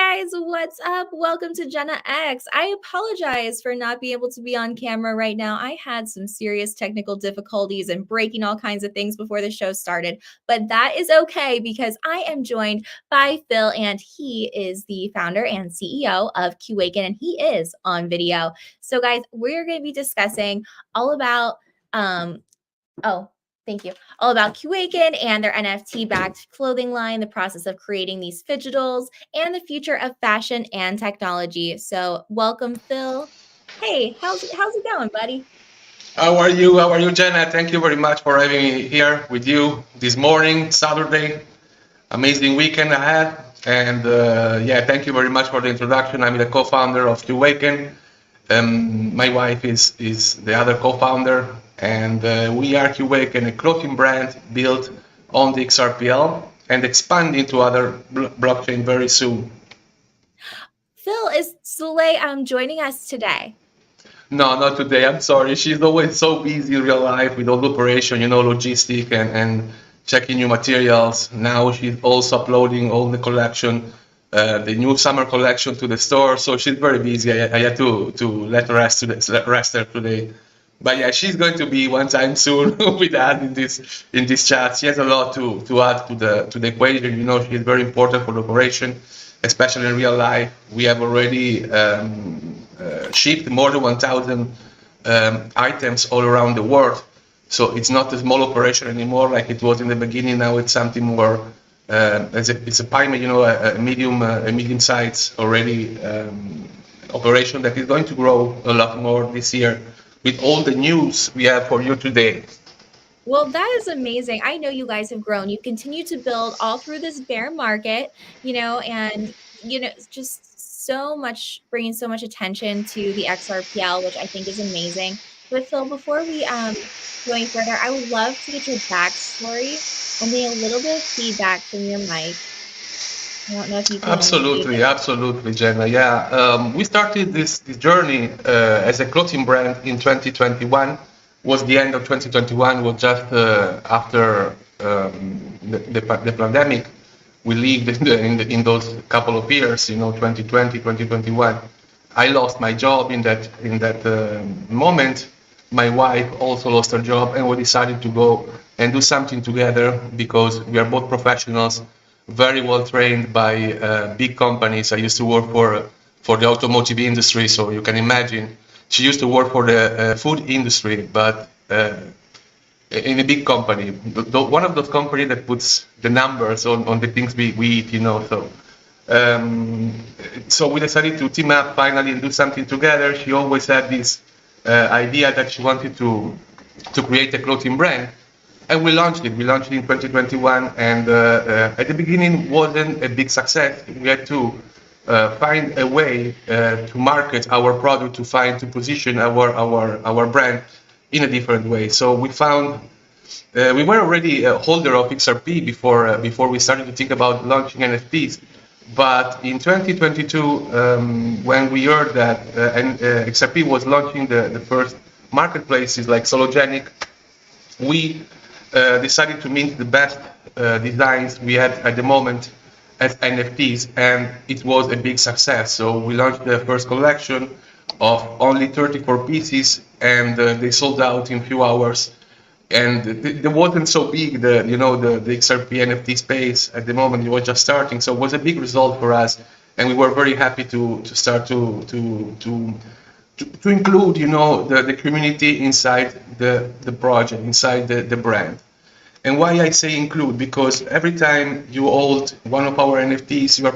guys, what's up? Welcome to Jenna X. I apologize for not being able to be on camera right now. I had some serious technical difficulties and breaking all kinds of things before the show started, but that is okay because I am joined by Phil, and he is the founder and CEO of QWAKEN, and he is on video. So guys, we're going to be discussing all about thank you. All about QWAKEN and their NFT-backed clothing line, the process of creating these fidgetals, and the future of fashion and technology. So welcome, Phil. Hey, how's it going, buddy? How are you? How are you, Jenna? Thank you very much for having me here with you this morning, Saturday. Amazing weekend ahead. And thank you very much for the introduction. I'm the co-founder of QWAKEN. My wife is the other co-founder, and we are QWAKEN, a clothing brand built on the XRPL and expanding to other blockchain very soon. Phil, is Soleil joining us today? No, not today. I'm sorry. She's always so busy in real life with all the operation, logistic and checking new materials. Now she's also uploading all the collection, the new summer collection to the store. So she's very busy. I had to let her rest her today. But yeah, she's going to be one time soon with us in this chat. She has a lot to add to the equation. She's very important for the operation, especially in real life. We have already shipped more than 1,000 items all around the world. So it's not a small operation anymore like it was in the beginning. Now it's something more. It's a pyramid, a medium size already operation that is going to grow a lot more this year with all the news we have for you today. Well, that is amazing. I know you guys have grown. You continue to build all through this bear market, and just bringing so much attention to the XRPL, which I think is amazing. But Phil, before we go any further, I would love to get your backstory and get a little bit of feedback from your mic. I don't know if you can. Absolutely, Jenna. Yeah, we started this journey as a clothing brand in 2021. Was the end of 2021. Was just after the pandemic. We lived in those couple of years, 2020, 2021. I lost my job in that moment. My wife also lost her job, and we decided to go and do something together because we are both professionals, very well trained by big companies. I used to work for the automotive industry, so you can imagine. She used to work for the food industry, but in a big company, one of those companies that puts the numbers on the things we eat, So we decided to team up finally and do something together. She always had this idea that she wanted to create a clothing brand, and we launched it. We launched it in 2021, and at the beginning wasn't a big success. We had to find a way to market our product, to position our brand in a different way. So we found we were already a holder of XRP before we started to think about launching NFTs. But in 2022, when we heard that XRP was launching the first marketplaces like Sologenic, we decided to mint the best designs we had at the moment as NFTs, and it was a big success. So we launched the first collection of only 34 pieces, and they sold out in a few hours. And it wasn't so big, the XRP NFT space at the moment. It was just starting, so it was a big result for us, and we were very happy to start to include, the community inside the project, inside the brand. And why I say include? Because every time you hold one of our NFTs, you are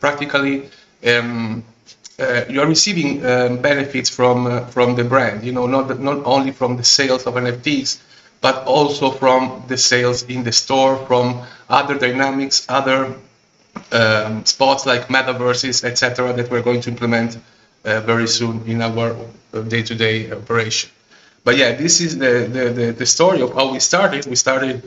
practically you are receiving benefits from the brand. Not only from the sales of NFTs, but also from the sales in the store, from other dynamics, other spots like metaverses, etc., that we're going to implement very soon in our day-to-day operation. But yeah, this is the story of how we started. We started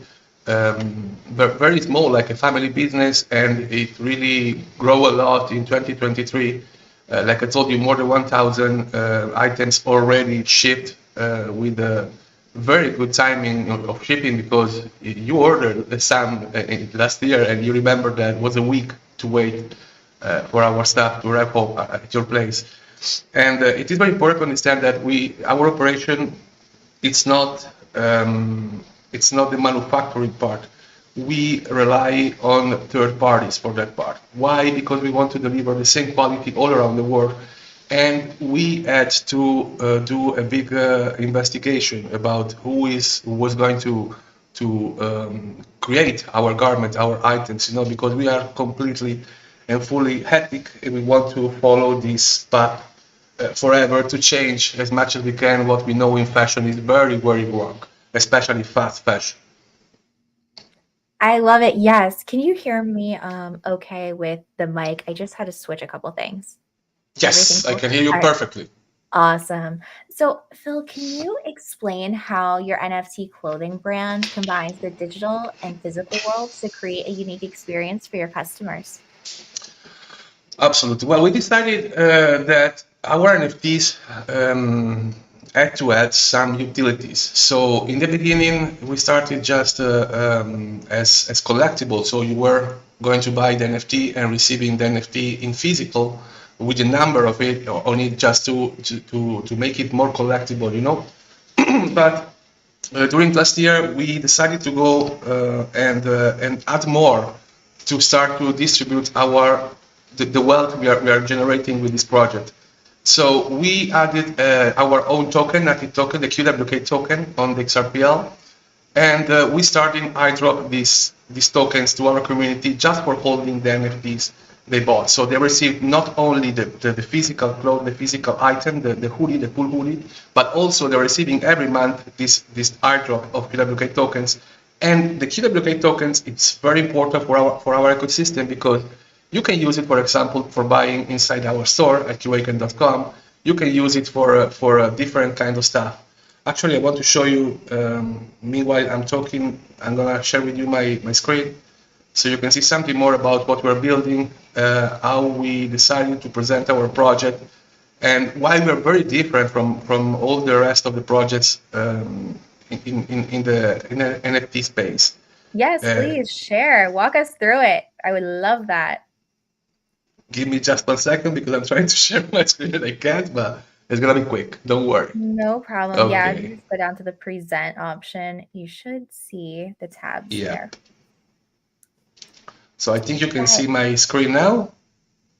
very small, like a family business, and it really grew a lot in 2023. Like I told you, more than 1,000 items already shipped with a very good timing of shipping, because you ordered some last year, and you remember that it was a week to wait for our staff to wrap up at your place. And it is very important to understand that our operation, it's not it's not the manufacturing part. We rely on third parties for that part. Why? Because we want to deliver the same quality all around the world, and we had to do a big investigation about who was going to create our garment, our items. Because we are completely and fully ethic, and we want to follow this path forever, to change as much as we can what we know in fashion is very, very wrong, especially fast fashion. I love it. Yes. Can you hear me okay with the mic? I just had to switch a couple things. Everything Yes, I cool? can hear you All right. perfectly. Awesome. So, Phil, can you explain how your NFT clothing brand combines the digital and physical worlds to create a unique experience for your customers? Absolutely. Well, we decided that our NFTs had to add some utilities. So in the beginning, we started just as collectibles. So you were going to buy the NFT and receiving the NFT in physical with a number of it on it, just to make it more collectible. But during last year, we decided to go and add more to start to distribute the wealth we are generating with this project. So we added our own token, NFT token, the QWK token on the XRPL, and we started airdrop these tokens to our community just for holding the NFTs they bought. So they received not only the physical cloth, the physical item, the hoodie, the full hoodie, but also they're receiving every month this airdrop of QWK tokens. And the QWK tokens, it's very important for our ecosystem, because you can use it, for example, for buying inside our store at QWAKEN.com. You can use it for different kind of stuff. Actually, I want to show you, meanwhile I'm talking, I'm gonna share with you my screen, so you can see something more about what we're building, how we decided to present our project, and why we're very different from all the rest of the projects in the NFT space. Yes, Uh, please share. Walk us through it. I would love that. Give me just 1 second, because I'm trying to share my screen and I can't, but it's gonna be quick. Don't worry. No problem. Yeah, if you Okay. just go down to the present option, you should see the tabs Yeah. there. So I think you can Right. see my screen now.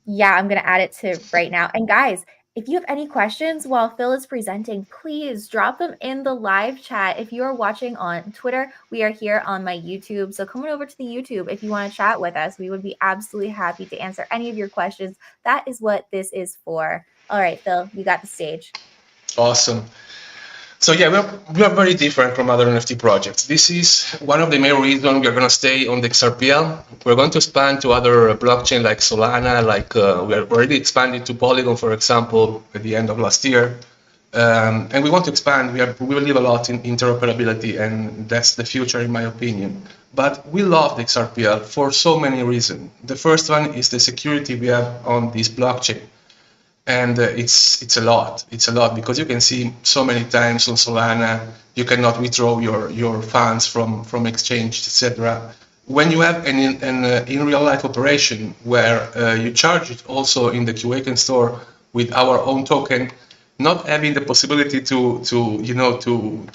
Yeah, I'm going to add it to right now. And guys, if you have any questions while Phil is presenting, please drop them in the live chat. If you are watching on Twitter, we are here on my YouTube. So come on over to the YouTube if you want to chat with us. We would be absolutely happy to answer any of your questions. That is what this is for. All right, Phil, you got the stage. Awesome. So yeah, we are very different from other NFT projects. This is one of the main reasons we are going to stay on the XRPL. We're going to expand to other blockchain like Solana, we are already expanded to Polygon, for example, at the end of last year. And we want to expand. We believe a lot in interoperability, and that's the future, in my opinion. But we love the XRPL for so many reasons. The first one is the security we have on this blockchain. And it's a lot. It's a lot, because you can see so many times on Solana you cannot withdraw your funds from exchange, etc. When you have an in real life operation where you charge it also in the QWAKEN store with our own token, not having the possibility to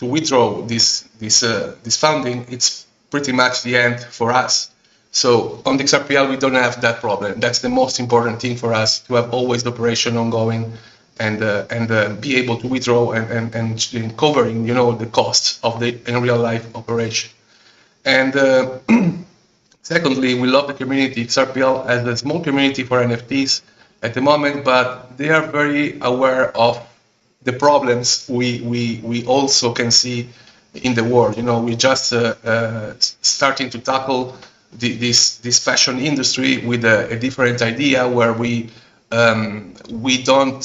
withdraw this funding, it's pretty much the end for us. So on the XRPL, we don't have that problem. That's the most important thing for us, to have always the operation ongoing and be able to withdraw and covering, the costs of the in real life operation. And secondly, we love the community. XRPL has a small community for NFTs at the moment, but they are very aware of the problems we also can see in the world. We just starting to tackle this fashion industry with a different idea, where we don't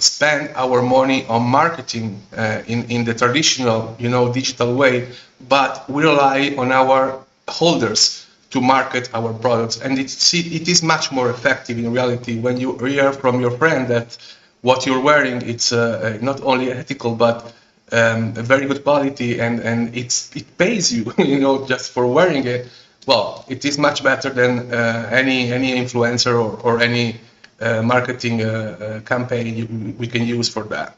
spend our money on marketing in the traditional, digital way, but we rely on our holders to market our products. And it is much more effective in reality when you hear from your friend that what you're wearing, it's not only ethical, but a very good quality, and it pays you, just for wearing it. well, it is much better than any influencer or any marketing campaign we can use for that.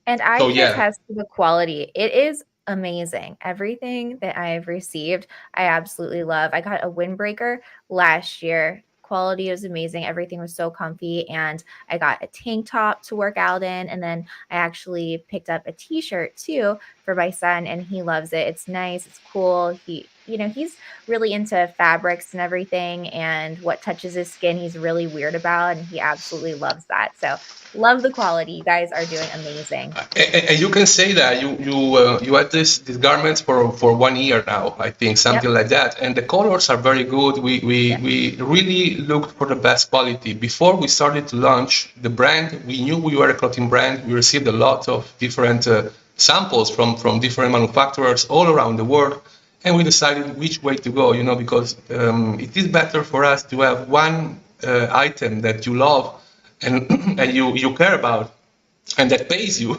And I So can yeah. attest to the quality. It is amazing. Everything that I've received, I absolutely love. I got a windbreaker last year. Quality was amazing. Everything was so comfy. And I got a tank top to work out in. And then I actually picked up a t-shirt too for my son, and he loves it. It's nice. It's cool. He's really into fabrics and everything. And what touches his skin, he's really weird about. And he absolutely loves that. So love the quality. You guys are doing amazing. And you can say that you had these garments for 1 year now, I think, something like that, and the colors are very good. We really looked for the best quality before we started to launch the brand. We knew we were a clothing brand. We received a lot of different samples from different manufacturers all around the world, and we decided which way to go. Because it is better for us to have one item that you love and and you care about, and that pays you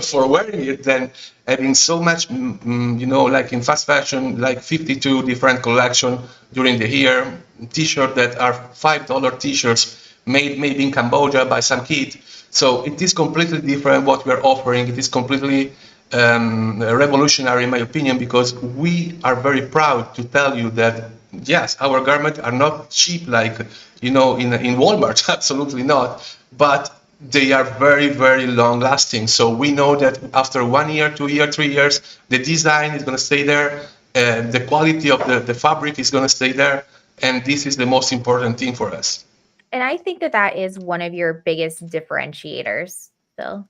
for wearing it, than having so much, like in fast fashion, like 52 different collection during the year, t-shirts that are $5 t-shirts made maybe in Cambodia by some kid. So it is completely different what we're offering. It is completely revolutionary in my opinion, because we are very proud to tell you that yes, our garments are not cheap like in Walmart, absolutely not, but they are very, very long lasting. So we know that after 1 year, 2 years, 3 years, the design is going to stay there, the quality of the fabric is going to stay there, and this is the most important thing for us. And I think that is one of your biggest differentiators, Phil,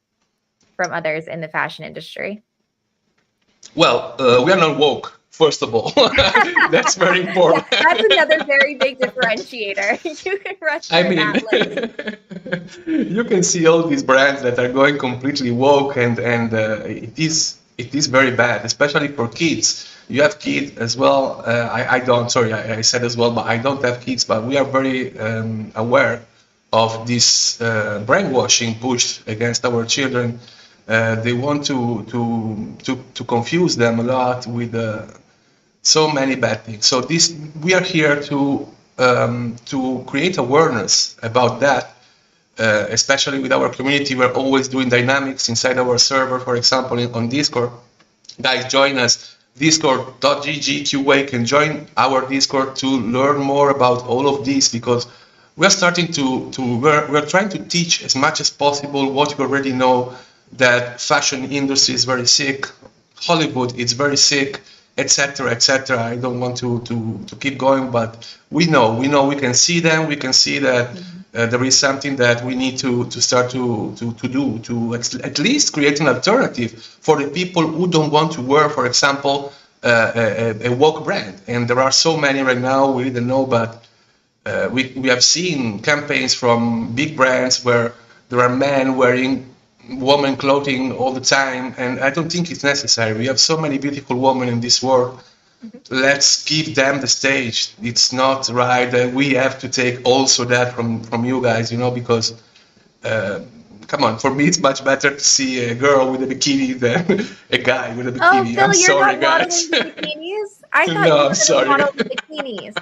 from others in the fashion industry. Well, we are not woke, first of all. That's very important. Yeah, that's another very big differentiator. You can run through that list. You can see all these brands that are going completely woke, and it is very bad, especially for kids. You have kids as well. I don't. Sorry, I said as well, but I don't have kids. But we are very aware of this brainwashing pushed against our children. They want to confuse them a lot with so many bad things. So we are here to create awareness about that, especially with our community. We're always doing dynamics inside our server, for example, on Discord. Guys, join us, discord.gg QWAKEN, join our Discord to learn more about all of this, because we're starting we're trying to teach as much as possible what you already know, that fashion industry is very sick, Hollywood is very sick, etc., etc. I don't want to keep going, but we know we can see them. We can see that there is something that we need to start to do to at least create an alternative for the people who don't want to wear, for example, a woke brand. And there are so many right now. We didn't know, but we have seen campaigns from big brands where there are men wearing woman clothing all the time, and I don't think it's necessary. We have so many beautiful women in this world. Let's give them the stage. It's not right that we have to take also that from you guys, because come on, for me it's much better to see a girl with a bikini than a guy with a bikini. Phil, I'm you're sorry, not guys. modeling bikinis? I thought No, you I'm were sorry. model bikinis.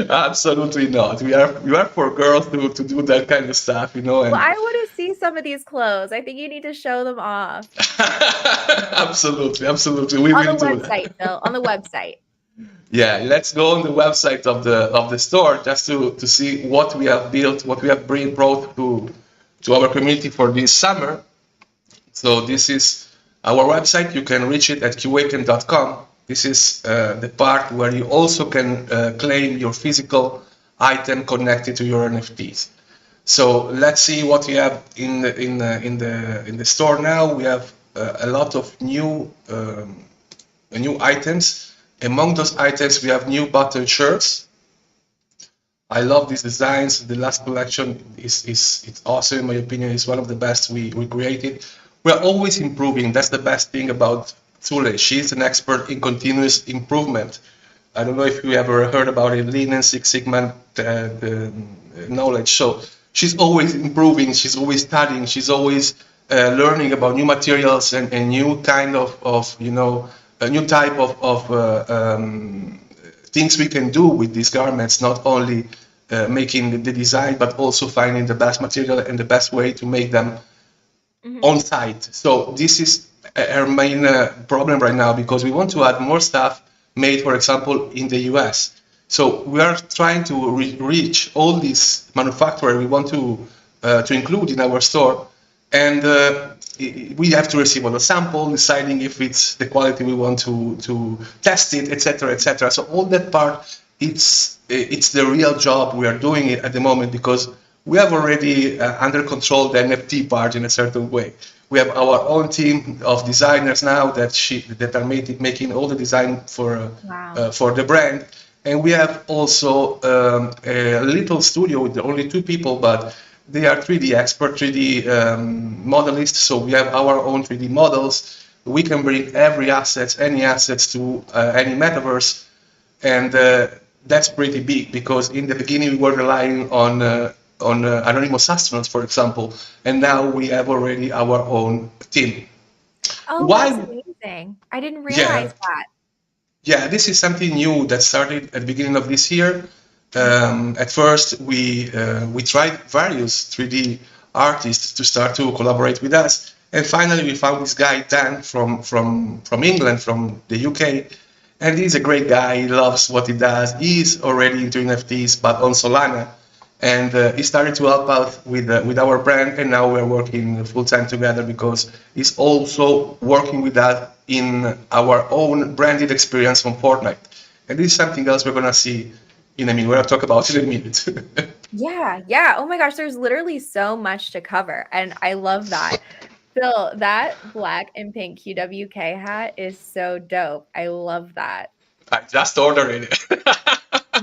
Absolutely not. We are for girls to do that kind of stuff, And Well, I want to see some of these clothes. I think you need to show them off. Absolutely. We On will the do website, that. Phil. On the website. Yeah, let's go on the website of the store just to see what we have built, what we have brought to our community for this summer. So this is our website. You can reach it at QWAKEN.com. This is the part where you also can claim your physical item connected to your NFTs. So let's see what we have in the store now. We have a lot of new items. Among those items, we have new button shirts. I love these designs. The last collection it's awesome. In my opinion, it's one of the best we created. We are always improving. That's the best thing about Thule. She's an expert in continuous improvement. I don't know if you ever heard about it, Lean and Six Sigma knowledge. So she's always improving. She's always studying. She's always learning about new materials and new kind of a new type of things we can do with these garments, not only making the design, but also finding the best material and the best way to make them Mhm. on site. So this is our main problem right now, because we want to add more stuff made, for example, in the US. So we are trying to reach all these manufacturers we want to include in our store, and we have to receive all the sample, deciding if it's the quality we want to test it, etc., etc. So all that part, it's the real job we are doing it at the moment, because we have already under control the NFT part in a certain way. We have our own team of designers now that are making all the design Wow. for the brand, and we have also a little studio with only 2 people, but they are 3D expert, 3D modelists. So we have our own 3D models. We can bring any assets to any metaverse, and that's pretty big, because in the beginning we were relying on anonymous astronauts, for example, and now we have already our own team. Oh, that's Why? amazing. I didn't Yeah, realize that. yeah, this is something new that started at the beginning of this year. Mhm. At first, we tried various 3D artists to start to collaborate with us, and finally we found this guy Dan from England, from the UK, and he's a great guy. He loves what he does. He's already into NFTs, but on Solana, and he started to help out with our brand, and now we're working full time together, because he's also working with us in our own branded experience from Fortnite, and this is something else we're gonna see in a minute. We're gonna talk about it in a minute. Yeah, yeah. Oh my gosh, there's literally so much to cover, and I love that. Phil, that black and pink QWK hat is so dope. I love that. I just ordered it.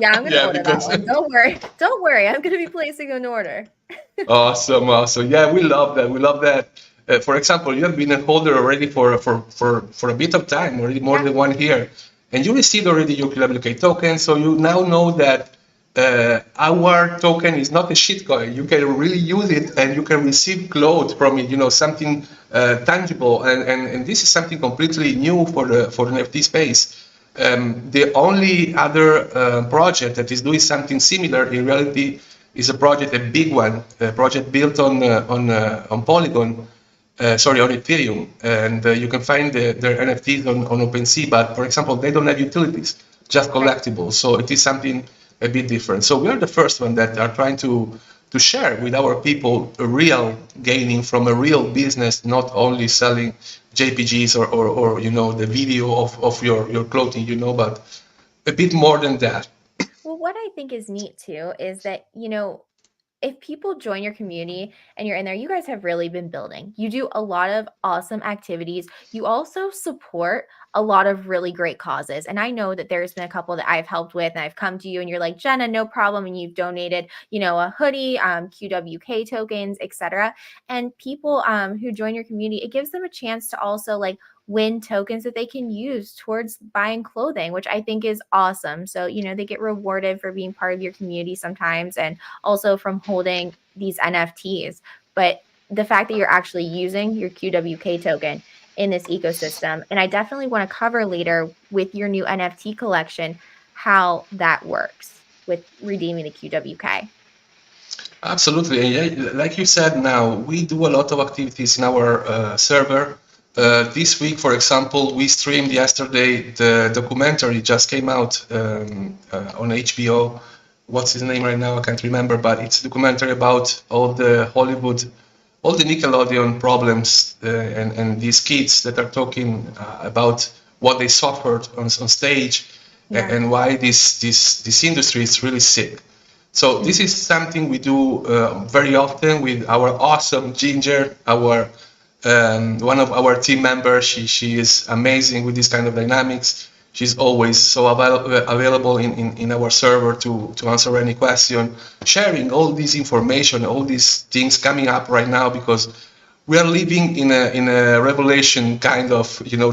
Yeah, I'm gonna Yeah, order that because one. Don't worry. Don't worry. I'm gonna be placing an order. awesome, awesome. Yeah, we love that. We love that. For example, you have been a holder already for a bit of time, already more Yeah. than 1 year, and you received already your QWK token. So you now know that our token is not a shitcoin. You can really use it, and you can receive clothes from it. Something tangible, and this is something completely new for the NFT space. The only other project that is doing something similar in reality is a project, a big one, a project built on Polygon, sorry, on Ethereum, and you can find their NFTs on OpenSea. But for example, they don't have utilities, just Right. collectibles. So it is something a bit different. So we are the first one that are trying to share with our people a real gaining from a real business, not only selling JPGs or the video of your clothing, but a bit more than that. Well, what I think is neat too is that, if people join your community and you're in there, you guys have really been building. You do a lot of awesome activities. You also support a lot of really great causes. And I know that there's been a couple that I've helped with, and I've come to you and you're like, Jenna, no problem. And you've donated, a hoodie, QWK tokens, etc. And people who join your community, it gives them a chance to also like win tokens that they can use towards buying clothing, which I think is awesome. So, they get rewarded for being part of your community sometimes, and also from holding these NFTs. But the fact that you're actually using your QWK token in this ecosystem, and I definitely want to cover later with your new NFT collection how that works with redeeming the QWK. Absolutely. And yeah, like you said, now we do a lot of activities in our server. This week, for example, we streamed yesterday the documentary just came out on HBO. What's his name right now? I can't remember, but it's a documentary about all the Hollywood, all the Nickelodeon problems, and these kids that are talking about what they suffered on stage, Yeah. and why this industry is really sick. So this is something we do very often with our awesome Ginger, our one of our team members. She is amazing with this kind of dynamics. She's always so available in our server to answer any question, sharing all this information, all these things coming up right now, because we are living in a revelation kind of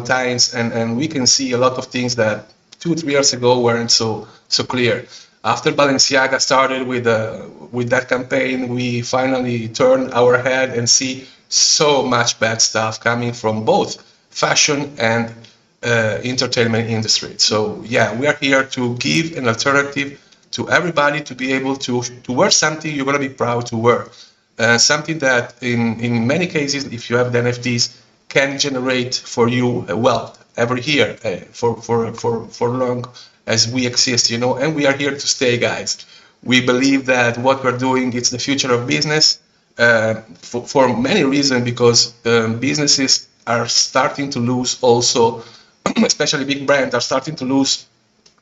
times, and we can see a lot of things that 2 3 years ago weren't so clear. After Balenciaga started with that campaign, we finally turned our head and see so much bad stuff coming from both fashion and entertainment industry. So yeah, we are here to give an alternative to everybody to be able to wear something you're going to be proud to wear. Something that in many cases, if you have the NFTs, can generate for you wealth every year for long as we exist, and we are here to stay, guys. We believe that what we're doing is the future of business for many reasons, because businesses are starting to lose also, especially big brands are starting to lose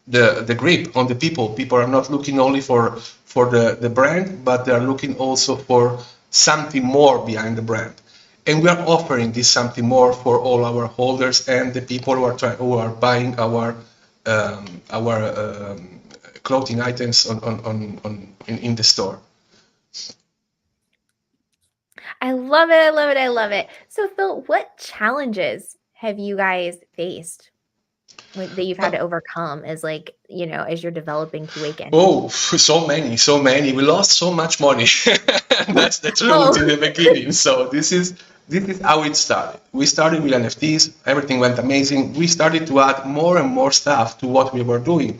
the grip on the people. People are not looking only for the brand, but they are looking also for something more behind the brand. And we are offering this something more for all our holders and the people who are buying our clothing items in the store. I love it. I love it. I love it. So, Phil, what challenges have you guys faced that you've had to overcome as as you're developing QWAKEN? Oh, so many. We lost so much money. That's the truth in the beginning. So this is how it started. We started with NFTs. Everything went amazing. We started to add more and more stuff to what we were doing.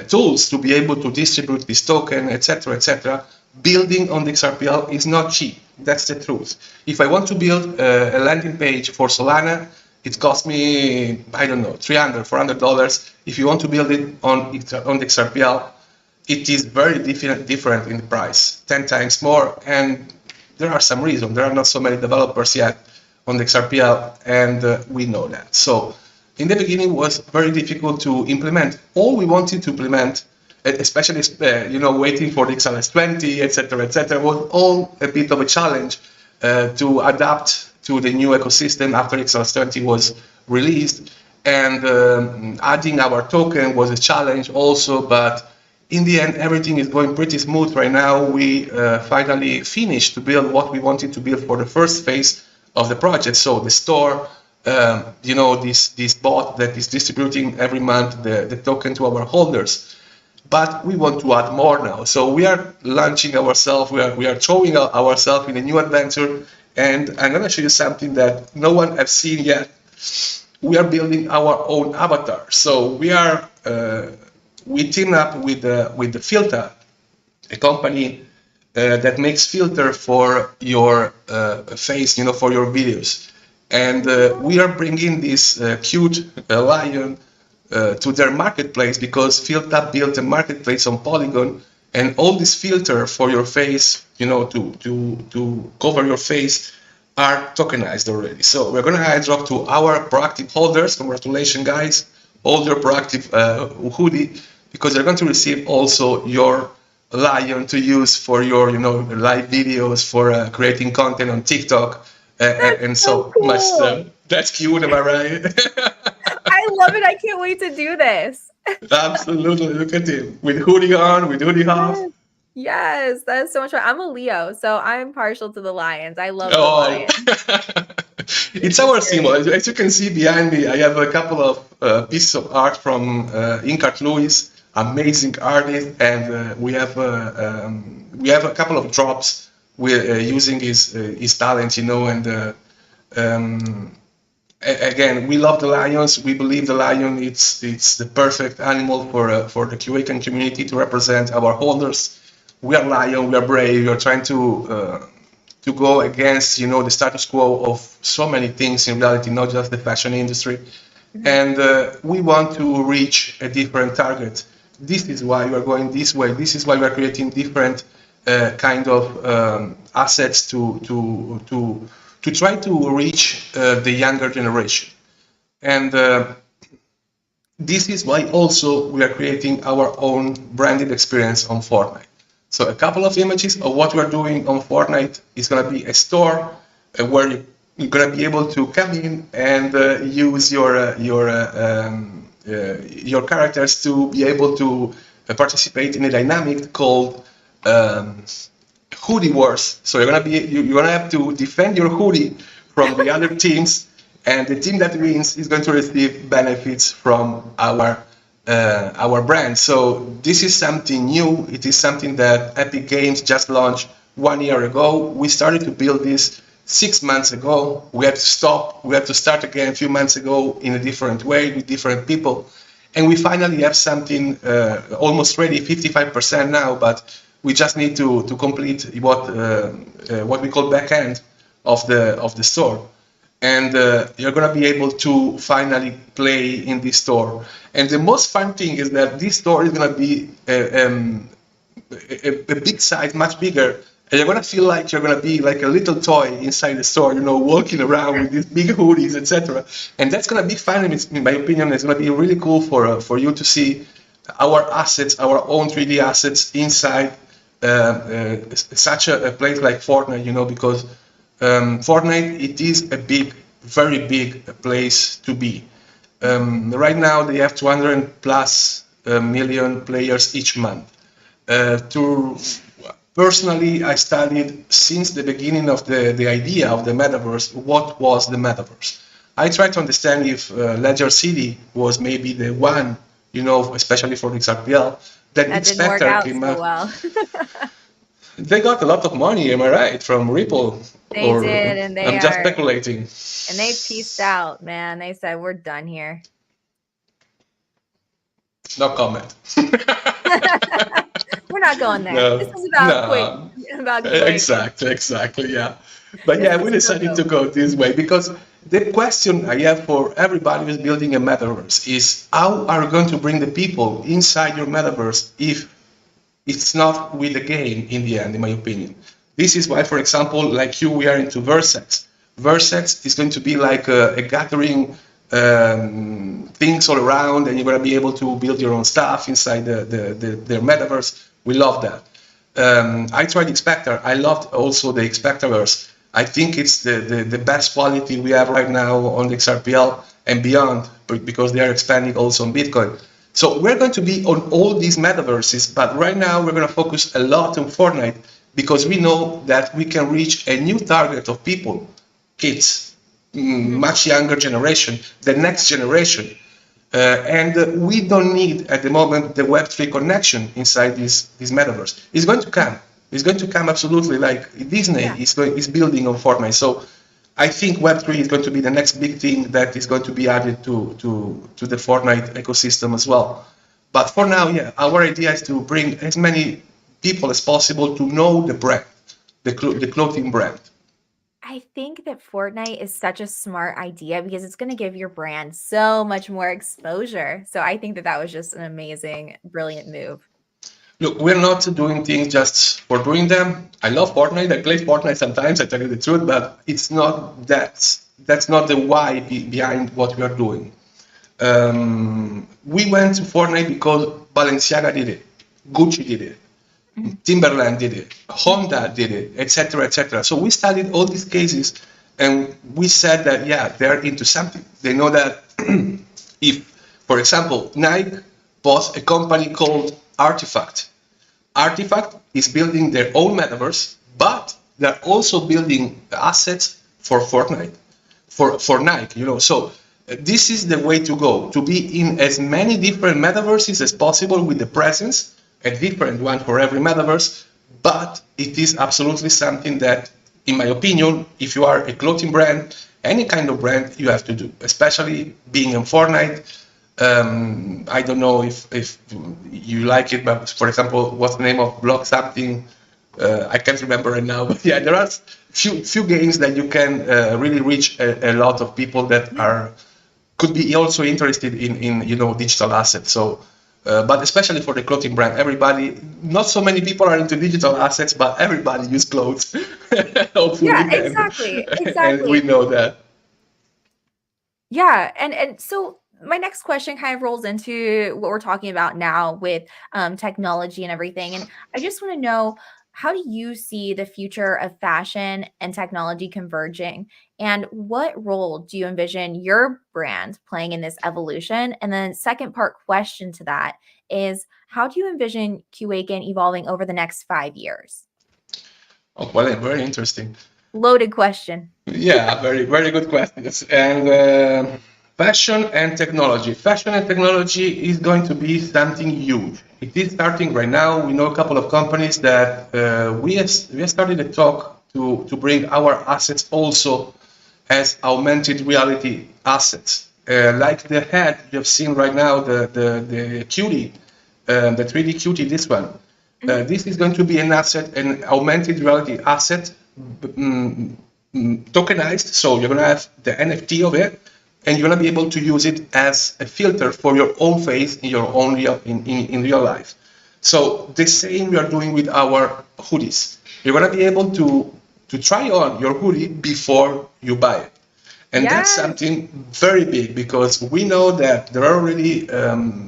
Tools to be able to distribute this token, etc., etc. Building on the XRPL is not cheap. That's the truth. If I want to build a landing page for Solana, it costs me, I don't know, $300, $400. If you want to build it on the XRPL, it is very different in the price, 10 times more. And there are some reasons. There are not so many developers yet on the XRPL, and we know that. So in the beginning, it was very difficult to implement. All we wanted to implement, especially waiting for the XLS20, etc., was all a bit of a challenge to adapt to the new ecosystem after XLS20 was released, and adding our token was a challenge also. But in the end, everything is going pretty smooth right now. We finally finished to build what we wanted to build for the first phase of the project. So the store, this bot that is distributing every month the token to our holders. But we want to add more now. So we are launching ourselves, we are throwing ourselves in a new adventure. And I'm going to show you something that no one has seen yet. We are building our own avatar. So we team up with the Filter, a company that makes filter for your face, for your videos. And we are bringing this cute lion to their marketplace, because Filter built a marketplace on Polygon, and all these filter for your face, to cover your face, are tokenized already. So we're going to airdrop to our proactive holders. Congratulations, guys! Hold your proactive hoodie, because they're going to receive also your lion to use for your, live videos, for creating content on TikTok, and so cool. much stuff. That's cute, am I right? I love it. I can't wait to do this. Absolutely. Look at him with hoodie on, with hoodie off. Yes, that's so much fun. I'm a Leo, so I'm partial to the lions. I love the lions. It's our symbol. As you can see behind me, I have a couple of pieces of art from Inkart Lewis, amazing artist, and we have a couple of drops with using his talent, and again, we love the lions. We believe the lion it's the perfect animal for the QWAKEN community to represent our holders. We are lion. We are brave. We are trying to go against the status quo of so many things in reality, not just the fashion industry. Mm-hmm. And we want to reach a different target. This is why we are going this way. This is why we are creating different kind of assets to try to reach the younger generation. And this is why also we are creating our own branded experience on Fortnite. So a couple of images of what we are doing on Fortnite is going to be a store where you're going to be able to come in and use your characters to be able to participate in a dynamic called Hoodie Wars. So you're gonna have to defend your hoodie from the other teams, and the team that wins is going to receive benefits from our brand. So this is something new. It is something that Epic Games just launched 1 year ago. We started to build this 6 months ago. We had to stop. We had to start again a few months ago in a different way with different people. And we finally have something almost ready, 55% now, but we just need to complete what we call backend of the store. And you're going to be able to finally play in this store. And the most fun thing is that this store is going to be a big size, much bigger, and you're gonna feel like you're gonna be like a little toy inside the store, walking around with these big hoodies, etc. And that's gonna be fun. In my opinion, it's gonna be really cool for you to see our assets, our own 3D assets inside such a place like Fortnite, because Fortnite, it is a big, very big place to be. Right now they have 200 plus million players each month. Personally, I studied since the beginning of the idea of the metaverse, what was the metaverse. I tried to understand if Ledger City was maybe the one, especially for the XRPL, that didn't work out came so out. well. They got a lot of money, am I right, from Ripple? They did, and I'm just speculating. And they peaced out, man. They said, we're done here. No comment. We're not going there. No, this is about Exactly, yeah. But yeah, we decided to go this way because the question I have for everybody who's building a metaverse is how are you going to bring the people inside your metaverse if it's not with the game in the end, in my opinion. This is why, for example, like you, we are into Vertex. Vertex is going to be like a gathering things all around, and you're going to be able to build your own stuff inside their metaverse. We love that. I tried Expector. I loved also the Expectorverse. I think it's the best quality we have right now on the XRPL and beyond, because they are expanding also on Bitcoin. So we're going to be on all these metaverses, but right now we're going to focus a lot on Fortnite because we know that we can reach a new target of people, kids, much younger generation, the next generation. And we don't need at the moment the Web3 connection inside this metaverse. It's going to come. It's going to come absolutely, like Disney is building on Fortnite. So I think Web3 is going to be the next big thing that is going to be added to the Fortnite ecosystem as well. But for now, yeah, our idea is to bring as many people as possible to know the brand, the clothing brand. I think that Fortnite is such a smart idea because it's going to give your brand so much more exposure. So I think that was just an amazing, brilliant move. Look, we're not doing things just for doing them. I love Fortnite. I play Fortnite sometimes, I tell you the truth, but it's not that's not the why behind what we are doing. We went to Fortnite because Balenciaga did it, Gucci did it, Timberland did it, Honda did it, etc., etc. So we studied all these cases, and we said that yeah, they're into something. They know that if, for example, Nike bought a company called Artifact. Artifact is building their own metaverse, but they're also building assets for Fortnite, for Nike. So this is the way to go, to be in as many different metaverses as possible with the presence, a different one for every metaverse, but it is absolutely something that, in my opinion, if you are a clothing brand, any kind of brand, you have to do, especially being in Fortnite. I don't know if you like it, but for example, what's the name of Block something? I can't remember right now, but yeah, there are few games that you can really reach a lot of people that could be also interested in digital assets. So, but especially for the clothing brand, everybody, not so many people are into digital assets, but everybody use clothes. Hopefully, yeah, exactly. And we know that. Yeah, and so my next question kind of rolls into what we're talking about now with technology and everything. And I just want to know, how do you see the future of fashion and technology converging? And what role do you envision your brand playing in this evolution? And then second part question to that is, how do you envision QWAKEN evolving over the next 5 years? Oh, well, very interesting. Loaded question. Yeah, very, very good questions. And fashion and technology. Fashion and technology is going to be something huge. It is starting right now. We know a couple of companies that we have started a talk to bring our assets also as augmented reality assets. Like the head you have seen right now, the cutie, the 3D cutie, this one. This is going to be an asset, an augmented reality asset, tokenized. So you're going to have the NFT of it, and you're going to be able to use it as a filter for your own face in your own in real life. So the same we are doing with our hoodies. You're going to be able to try on your hoodie before you buy it. And that's something very big, because we know that there are already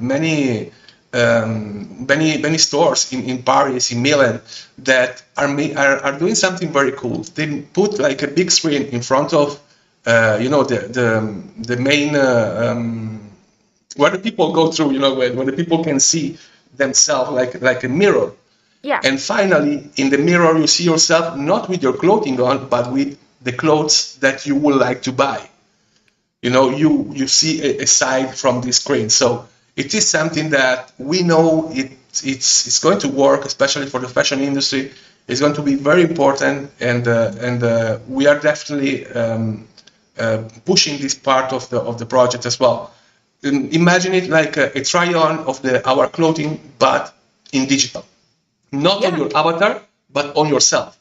many stores in Paris, in Milan, that are doing something very cool. They put like a big screen in front of the main where the people go through, where the people can see themselves like a mirror. Yeah. And finally, in the mirror, you see yourself not with your clothing on, but with the clothes that you would like to buy. You see a side from this screen. So it is something that we know it's going to work, especially for the fashion industry. It's going to be very important, and we are definitely pushing this part of the project as well. Imagine it like a try-on of our clothing, but in digital, not on your avatar, but on yourself.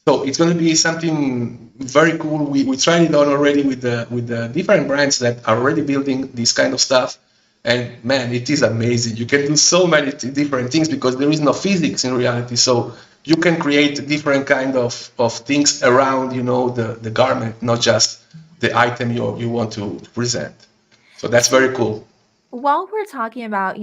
So it's going to be something very cool. We tried it on already with the different brands that are already building this kind of stuff, and man, it is amazing. You can do so many different things because there is no physics in reality. So you can create different kind of things around, the garment, not just the item you want to present. So that's very cool. While we're talking about,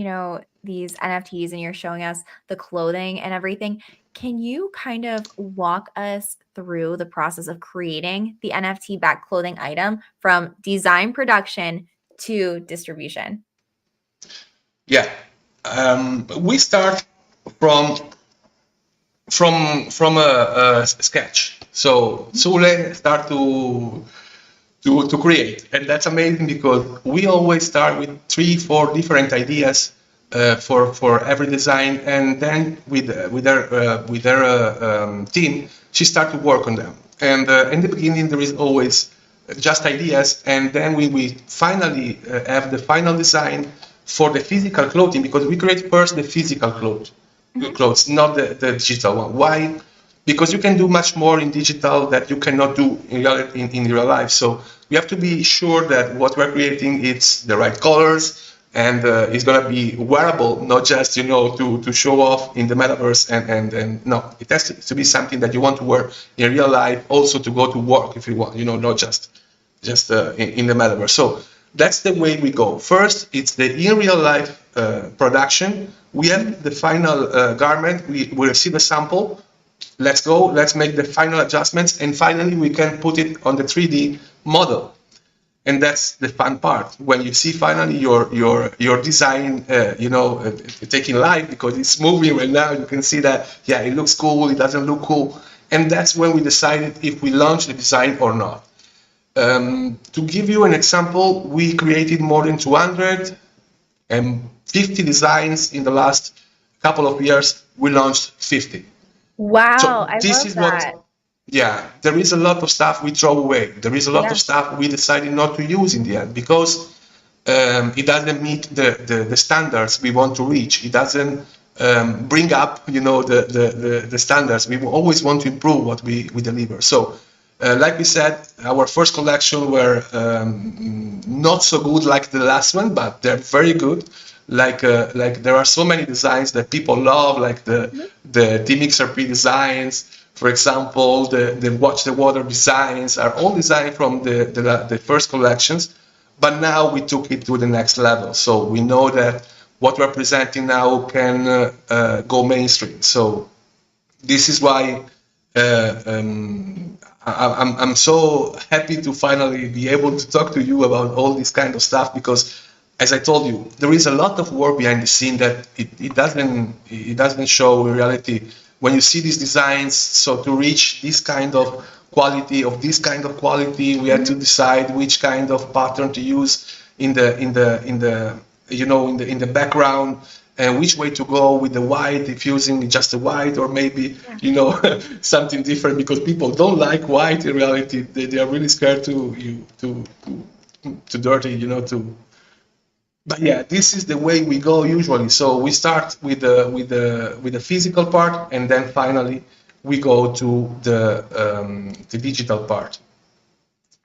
these NFTs and you're showing us the clothing and everything, can you kind of walk us through the process of creating the NFT-backed clothing item from design production to distribution? Yeah. We start from a sketch. So Sule start to create, and that's amazing because we always start with 3-4 different ideas for every design, and then with her team, she start to work on them. And in the beginning, there is always just ideas, and then we finally have the final design for the physical clothing, because we create first the physical clothes, not the digital one. Why? Because you can do much more in digital that you cannot do in real life. So we have to be sure that what we're creating, it's the right colors, and it's going to be wearable, not just to show off in the metaverse. And no, it has to be something that you want to wear in real life, also to go to work if you want, not just in the metaverse. So that's the way we go. First, it's the in real life production. We have the final garment. We receive a sample. Let's go. Let's make the final adjustments, and finally we can put it on the 3D model. And that's the fun part, when you see finally your design, taking life, because it's moving right now. You can see that, yeah, it looks cool. It doesn't look cool, and that's when we decided if we launch the design or not. To give you an example, we created more than 250 designs in the last couple of years. We launched 50. Wow, So I this love is that. yeah, there is a lot of stuff we throw away. There is a lot of Yes. stuff we decided not to use in the end, because it doesn't meet the standards we want to reach. It doesn't bring up, the standards. We always want to improve what we deliver. So, like we said, our first collection were not so good like the last one, but they're very good. Like there are so many designs that people love, like the Team XRP designs, for example, the Watch the Water designs are all designed from the first collections, but now we took it to the next level. So we know that what we're presenting now can go mainstream. So this is why I'm so happy to finally be able to talk to you about all this kind of stuff, because, as I told you, there is a lot of work behind the scene that it doesn't show in reality. When you see these designs, so to reach this kind of quality, we had to decide which kind of pattern to use in the background, and which way to go with the white, if using just the white or maybe, Yeah. something different, because people don't like white in reality. They are really scared to dirty, but yeah, this is the way we go usually. So we start with the physical part, and then finally we go to the digital part.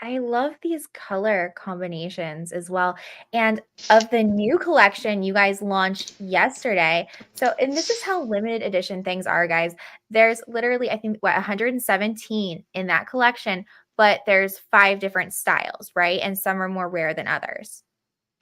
I love these color combinations as well. And of the new collection you guys launched yesterday. So, and this is how limited edition things are, guys. There's literally, I think, 117 in that collection, but there's 5 different styles, right? And some are more rare than others.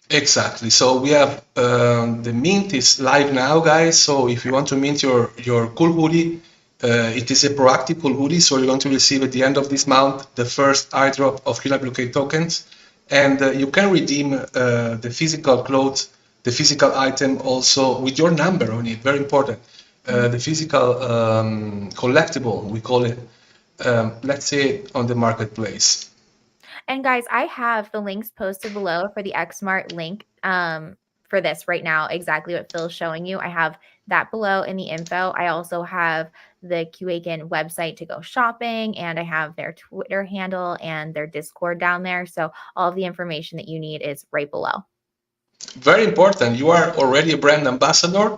Exactly. So we have the mint is live now, guys. So if you want to mint your cool hoodie, it is a proactive cool hoodie. So you're going to receive at the end of this month the first airdrop of QWK tokens, and you can redeem the physical clothes, the physical item also with your number on it. Very important. The physical collectible, we call it. Let's say on the marketplace. And guys, I have the links posted below for the Xmart link for this right now, exactly what Phil's showing you. I have that below in the info. I also have the QWAKEN website to go shopping, and I have their Twitter handle and their Discord down there. So all of the information that you need is right below. Very important. You are already a brand ambassador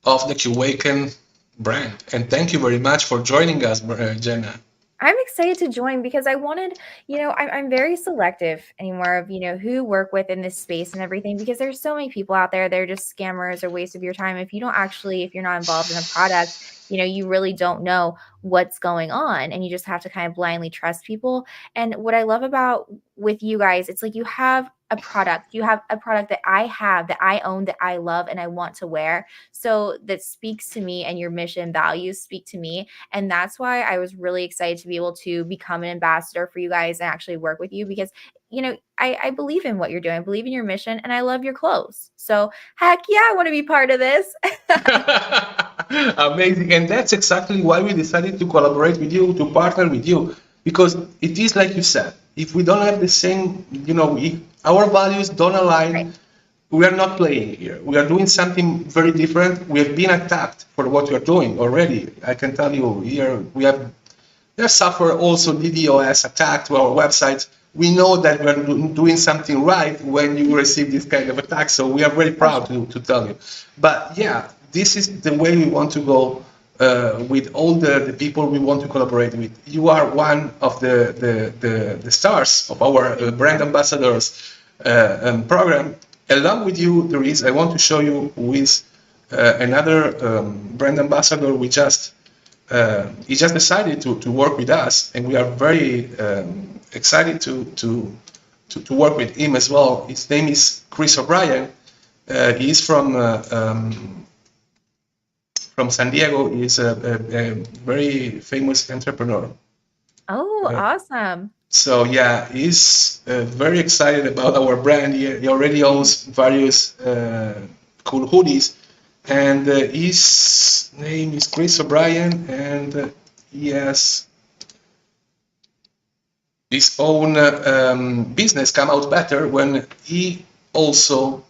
of the QWAKEN brand. And thank you very much for joining us, Jenna. I'm excited to join because I wanted, I'm very selective anymore of, who work with in this space and everything, because there's so many people out there. They're just scammers or waste of your time. If you're not involved in a product, you really don't know what's going on, and you just have to kind of blindly trust people. And what I love about with you guys, it's like you have a product that I own, that I love and I want to wear. So that speaks to me, and your mission values speak to me. And that's why I was really excited to be able to become an ambassador for you guys and actually work with you, because I believe in what you're doing. I believe in your mission, and I love your clothes. So heck yeah, I want to be part of this. Amazing. And that's exactly why we decided to collaborate with you, to partner with you, because it is like you said, if we don't have the same, our values don't align, right, we are not playing here. We are doing something very different. We have been attacked for what we are doing already. I can tell you here, we have suffered also DDoS attack to our websites. We know that we're doing something right when you receive this kind of attack. So we are very proud to tell you. But yeah, this is the way we want to go with all the people we want to collaborate with. You are one of the stars of our brand ambassadors program. Along with you, I want to show you who is another brand ambassador. He just decided to work with us, and we are very excited to work with him as well. His name is Chris O'Brien. He is from San Diego. He's a very famous entrepreneur. Oh, awesome. So yeah, he's very excited about our brand. He already owns various cool hoodies, and his name is Chris O'Brien, and he has his own business come out better when he also,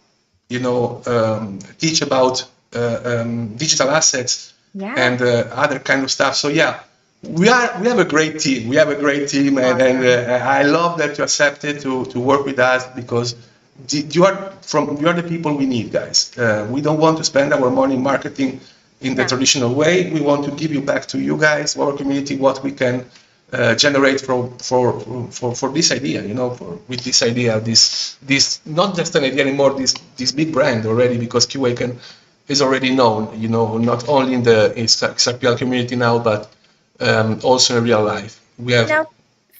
teach about digital assets, yeah, and other kind of stuff. So yeah, we have a great team. We have a great team, and I love that you accepted to work with us, because you are the people we need, guys. We don't want to spend our money marketing in the traditional way. We want to give you back to you guys, our community, what we can generate for this idea, with this idea, this not just an idea anymore, this big brand already, because QWAKEN is already known, not only in the XRPL community now, but also in real life. We have. Now,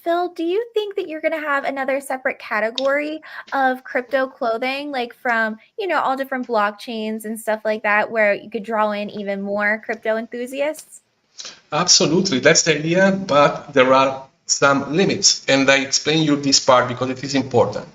Phil, do you think that you're going to have another separate category of crypto clothing, like from, all different blockchains and stuff like that, where you could draw in even more crypto enthusiasts? Absolutely, that's the idea, but there are some limits, and I explain you this part because it is important.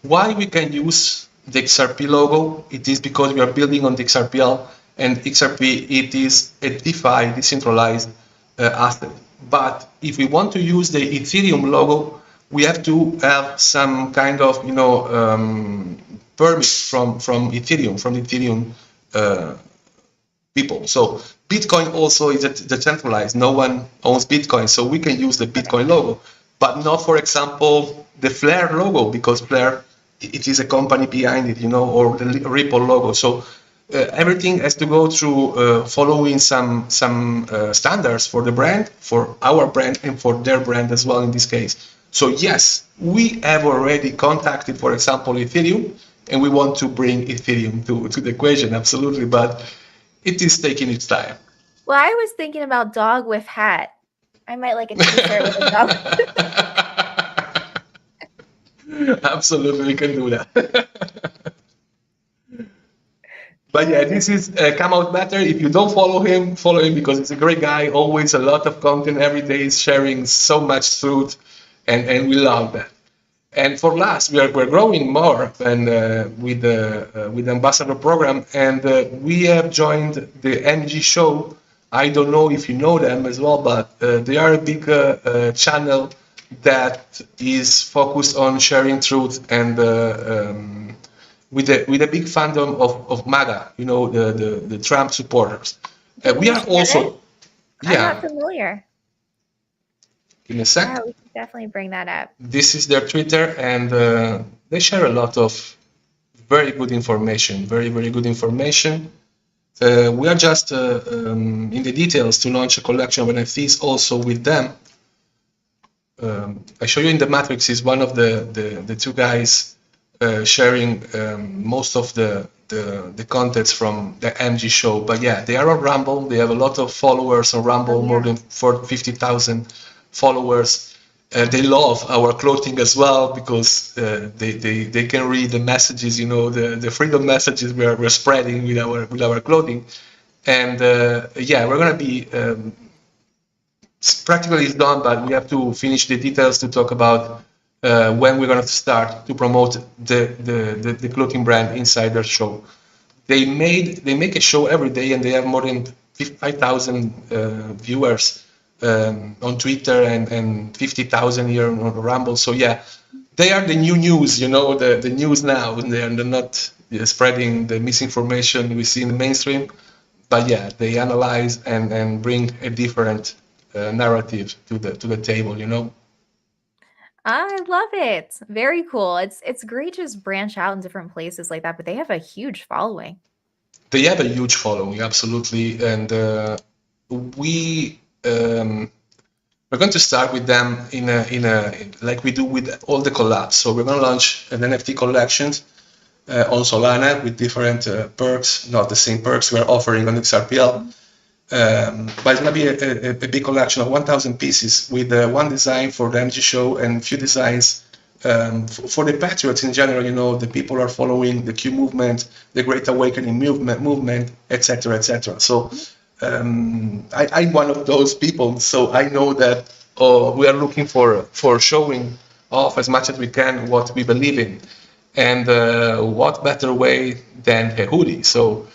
Why we can use the XRP logo? It is because we are building on the XRPL, and XRP, it is a DeFi, decentralized asset. But if we want to use the Ethereum logo, we have to have some kind of permit from Ethereum, from the Ethereum uh, people. So Bitcoin also is decentralized. No one owns Bitcoin, so we can use the Bitcoin logo, but not, for example, the Flare logo, because Flare, it is a company behind it, or the Ripple logo. So everything has to go through following some standards for the brand, for our brand, and for their brand as well in this case. So yes, we have already contacted, for example, Ethereum, and we want to bring Ethereum to the equation, absolutely, but it is taking its time. Well, I was thinking about dog with hat. I might like a t-shirt with a dog. Absolutely, we can do that. But yeah, this is Come Out Matter. If you don't follow him because it's a great guy. Always a lot of content every day, is sharing so much truth, and we love that. And for last, we're growing more and with the ambassador program, and we have joined the MG show. I don't know if you know them as well, but they are a big channel that is focused on sharing truth and with a big fandom of MAGA, the Trump supporters. Did We we are share it? also, I'm not yeah. familiar. Give me a Yeah, sec. we can definitely bring that up. This is their Twitter, and they share a lot of very good information, very, very good information. We are just in the details to launch a collection of NFTs also with them. I show you in the matrix is one of the two guys sharing most of the contents from the MG show. But yeah, they are on Rumble. They have a lot of followers on Rumble, more than 50,000 followers. They love our clothing as well because they can read the messages, the freedom messages we're spreading with our clothing. And yeah, we're gonna be practically it's done, but we have to finish the details to talk about when we're going to start to promote the clothing brand inside their show. They make a show every day, and they have more than 5,000 viewers on Twitter and 50,000 here on Rumble. So yeah, they are the new news, the news now, and they're not spreading the misinformation we see in the mainstream. But yeah, they analyze and bring a different narrative to the table. I love it. Very cool. It's great to just branch out in different places like that, but they have a huge following. They have a huge following, absolutely, and we we're going to start with them in a like we do with all the collabs. So we're going to launch an NFT collections on Solana with different perks, not the same perks we're offering on XRPL. But it's going to be a big collection of 1,000 pieces with one design for the MG show and few designs for the patriots in general. The people are following the Q movement, the Great Awakening movement, etc., etc. So I'm one of those people. So I know that we are looking for showing off as much as we can what we believe in, and what better way than a hoodie? So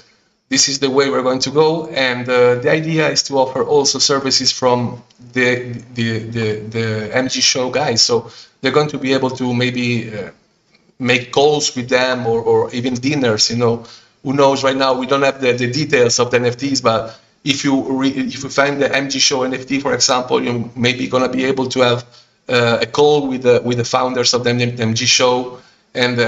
this is the way we're going to go, and the idea is to offer also services from the MG show guys. So they're going to be able to maybe make calls with them or even dinners. Who knows? Right now we don't have the details of the NFTs, but if you find the MG show NFT, for example, you're maybe gonna be able to have a call with the founders of the MG show and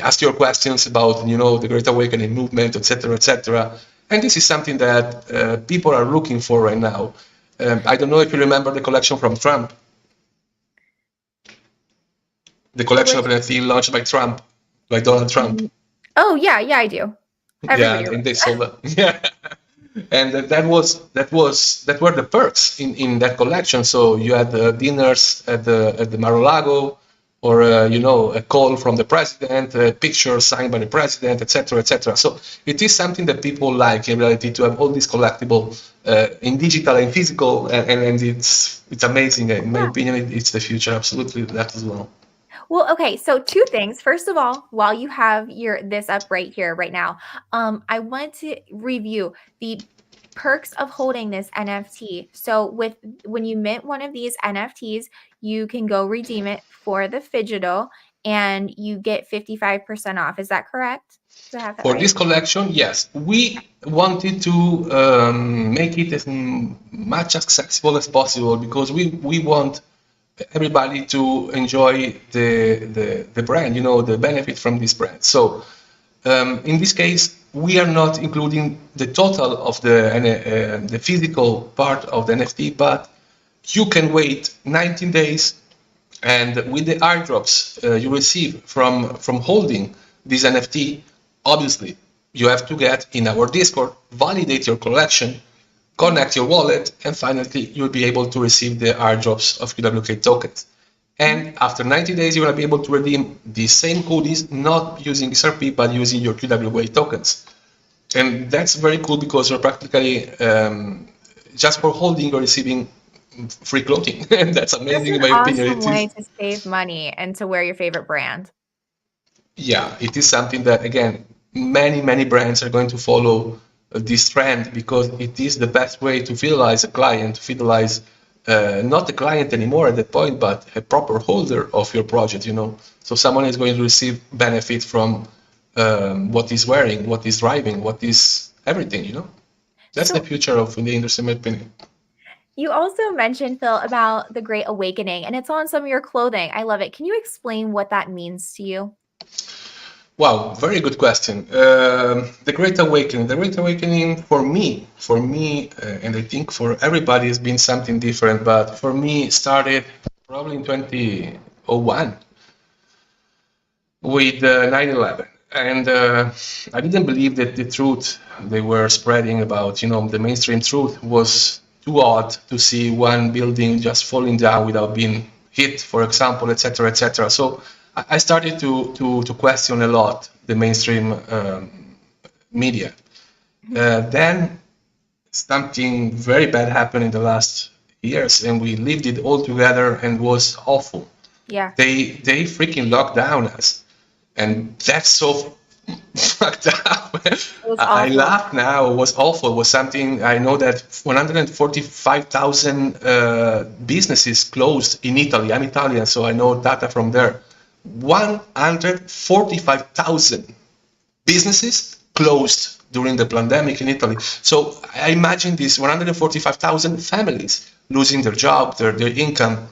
ask your questions about the Great Awakening movement, etc., etc. And this is something that people are looking for right now. I don't know if you remember the collection from Trump, the collection of NFT launched by Trump, by Donald Trump. Oh yeah, I do. Yeah, Everybody and they sold it. Yeah, and that were the perks in that collection. So you had dinners at the Mar-a-Lago, or a call from the president, a picture signed by the president, etc., etc. So it is something that people like in reality, to have all these collectible in digital and physical, and it's amazing. In my opinion, it's the future. Absolutely, that as well. Well, okay, so two things. First of all, while you have this up right here right now, I want to review the perks of holding this NFT. So when you mint one of these NFTs, you can go redeem it for the Fidgetal, and you get 55% off. Is that correct? Do I have that For right? this collection, yes, we wanted to make it as much accessible as possible because we want everybody to enjoy the brand, the benefit from this brand. So in this case, we are not including the total of the physical part of the NFT, but you can wait 19 days, and with the airdrops you receive from holding this NFT, obviously you have to get in our Discord, validate your collection, connect your wallet, and finally you'll be able to receive the airdrops of QWK tokens. And after 90 days, you will be able to redeem the same goodies, not using XRP, but using your QWA tokens. And that's very cool because you're practically just for holding or receiving free clothing. And that's That's amazing an in my opinion. awesome It way is, to save money and to wear your favorite brand. yeah, it is something that, again, many brands are going to follow this trend because it is the best way to fidelize a client, to fidelize not the client anymore at that point, but a proper holder of your project. So someone is going to receive benefit from what is wearing, what is driving, what is everything. That's the So future of the industry, in my opinion. you also mentioned, Phil, about the Great Awakening, and it's on some of your clothing. I love it. Can you explain what that means to you? Wow, very good question. The Great Awakening. The Great Awakening for me, and I think for everybody has been something different, but for me started probably in 2001 with 9/11. And I didn't believe that the truth they were spreading about, the mainstream truth was too odd to see one building just falling down without being hit, for example, etc., etc. So I started to question a lot the mainstream media. Then something very bad happened in the last years, and we lived it all together, and was awful. Yeah. They freaking locked down us, and that's so fucked up. It was I awful. laugh now. It was awful. It was something. I know that 145,000 businesses closed in Italy. I'm Italian, so I know data from there. 145,000 businesses closed during the pandemic in Italy. So I imagine these 145,000 families losing their job, their income.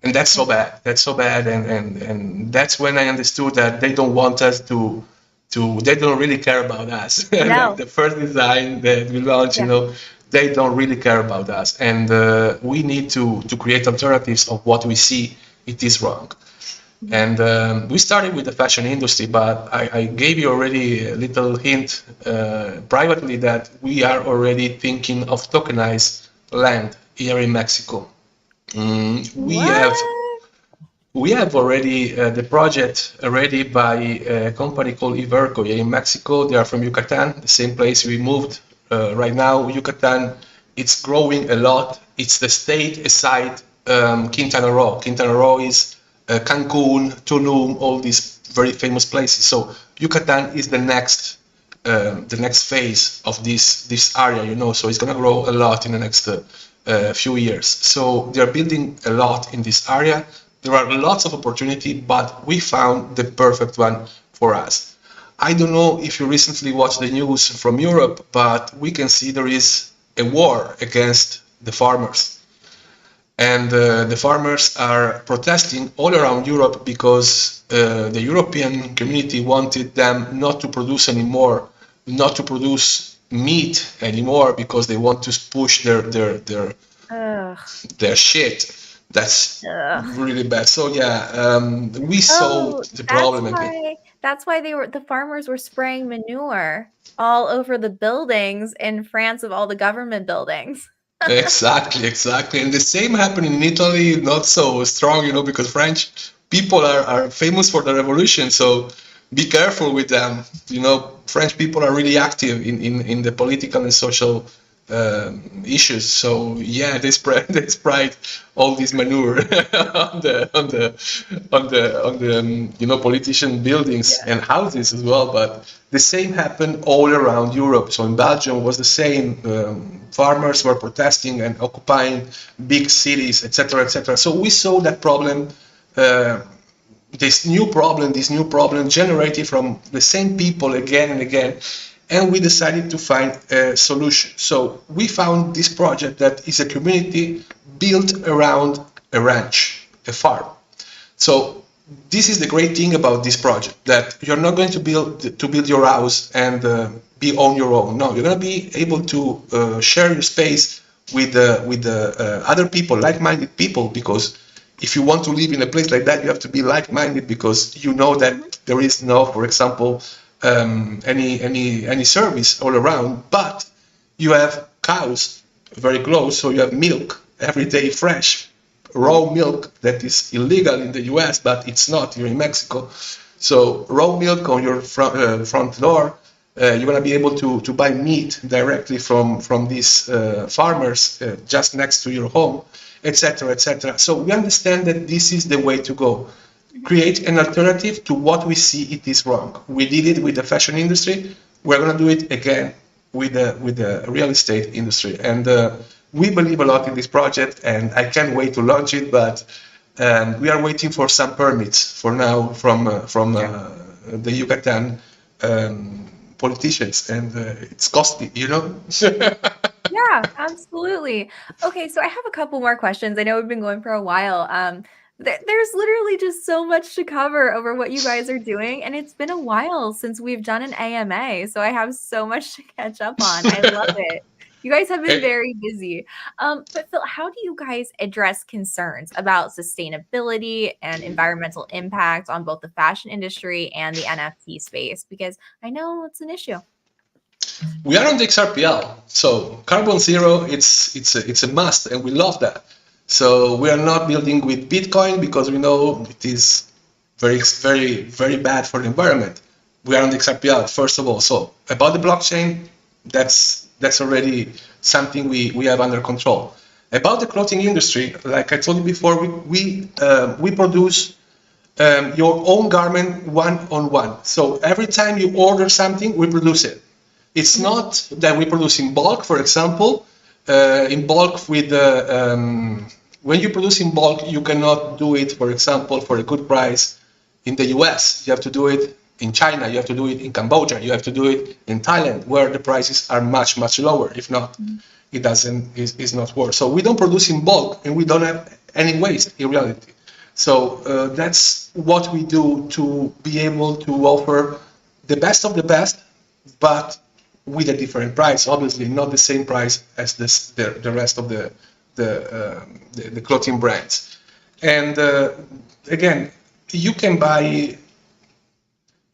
And that's so bad. That's so bad. And that's when I understood that they don't want us to they don't really care about us. No. Like the first design that we launched, they don't really care about us. And we need to create alternatives of what we see it is wrong. And we started with the fashion industry, but I gave you already a little hint privately that we are already thinking of tokenized land here in Mexico. We have already the project ready by a company called Iverco here in Mexico. They are from Yucatan, the same place we moved right now. Yucatan, it's growing a lot. It's the state aside Quintana Roo. Quintana Roo is Cancun, Tulum, all these very famous places. So Yucatan is the next phase of this area, so it's gonna grow a lot in the next few years. So they're building a lot in this area. There are lots of opportunity, but we found the perfect one for us. I don't know if you recently watched the news from Europe, but we can see there is a war against the farmers. And the farmers are protesting all around Europe because the European community wanted them not to produce anymore, not to produce meat anymore, because they want to push their shit. That's really bad. So yeah, we saw the problem again. That's why the farmers were spraying manure all over the buildings in France, of all the government buildings. Exactly. And the same happened in Italy, not so strong, because French people are famous for the revolution. So be careful with them. French people are really active in the political and social issues. So yeah, they spread all this manure on the politician buildings and houses as well. But the same happened all around Europe. So in Belgium was the same. Farmers were protesting and occupying big cities, etc., etc. So we saw that problem this new problem generated from the same people again and again, and we decided to find a solution. So we found this project that is a community built around a ranch, a farm. So this is the great thing about this project, that you're not going to build your house and be on your own. No, you're going to be able to share your space with other people, like-minded people, because if you want to live in a place like that, you have to be like-minded, because you know that there is no, for example, any service all around, but you have cows very close, so you have milk every day, fresh raw milk that is illegal in the US, but it's not here in Mexico. So raw milk on your front door. You're going to be able to buy meat directly from these farmers just next to your home, etc., etc. So we understand that this is the way to go. Create an alternative to what we see it is wrong. We did it with the fashion industry. We're going to do it again with the real estate industry. And we believe a lot in this project, and I can't wait to launch it. But we are waiting for some permits for now from the Yucatan politicians, and it's costly, you know. Yeah, absolutely. Okay, so I have a couple more questions. I know we've been going for a while. There's literally just so much to cover over what you guys are doing, and it's been a while since we've done an AMA, so I have so much to catch up on. I love it. You guys have been very busy. But Phil, how do you guys address concerns about sustainability and environmental impact on both the fashion industry and the NFT space? Because I know it's an issue. We are on the XRPL, so carbon zero, it's a must, and we love that. So we are not building with Bitcoin because we know it is very, very, very bad for the environment. We are on the XRPL, first of all. So about the blockchain, that's already something we have under control. About the clothing industry, like I told you before, we produce your own garment one-on-one. So every time you order something, we produce it. It's not that we produce in bulk, for example. In bulk with when you produce in bulk, you cannot do it, for example, for a good price in the US. You have to do it in China. You have to do it in Cambodia. You have to do it in Thailand, where the prices are much, much lower. If not, it's not worth. So we don't produce in bulk, and we don't have any waste in reality. So that's what we do to be able to offer the best of the best, but with a different price, obviously not the same price as the rest of the clothing brands. And again, you can buy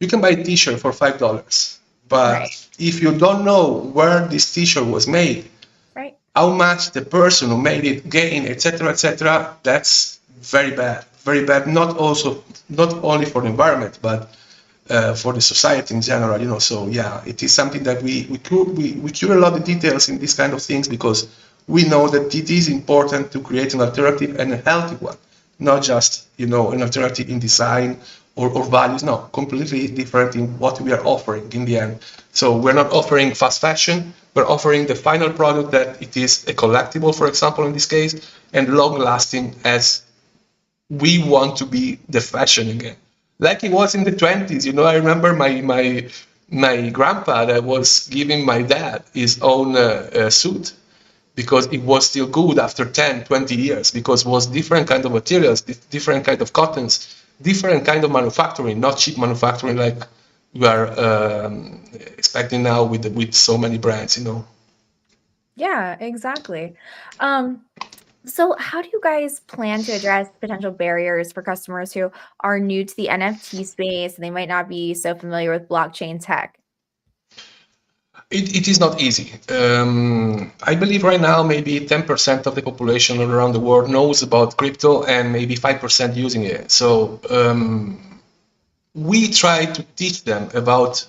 a T-shirt for $5, but if you don't know where this T-shirt was made, how much the person who made it gained, etc., that's very bad. Very bad. Not only for the environment, but for the society in general, you know. So yeah, it is something that we cure a lot of details in these kind of things, because we know that it is important to create an alternative, and a healthy one, not just, you know, an alternative in design or values. No, completely different in what we are offering in the end. So we're not offering fast fashion. We're offering the final product that it is a collectible, for example, in this case, and long lasting, as we want to be the fashion again, like it was in the 20s. You know, I remember my grandpa that was giving my dad his own suit, because it was still good after 10, 20 years, because it was different kind of materials, different kind of cottons, different kind of manufacturing, not cheap manufacturing like we are expecting now with so many brands, you know. Yeah, exactly. So how do you guys plan to address potential barriers for customers who are new to the NFT space and they might not be so familiar with blockchain tech? It is not easy. I believe right now maybe 10% of the population around the world knows about crypto, and maybe 5% using it. So we try to teach them about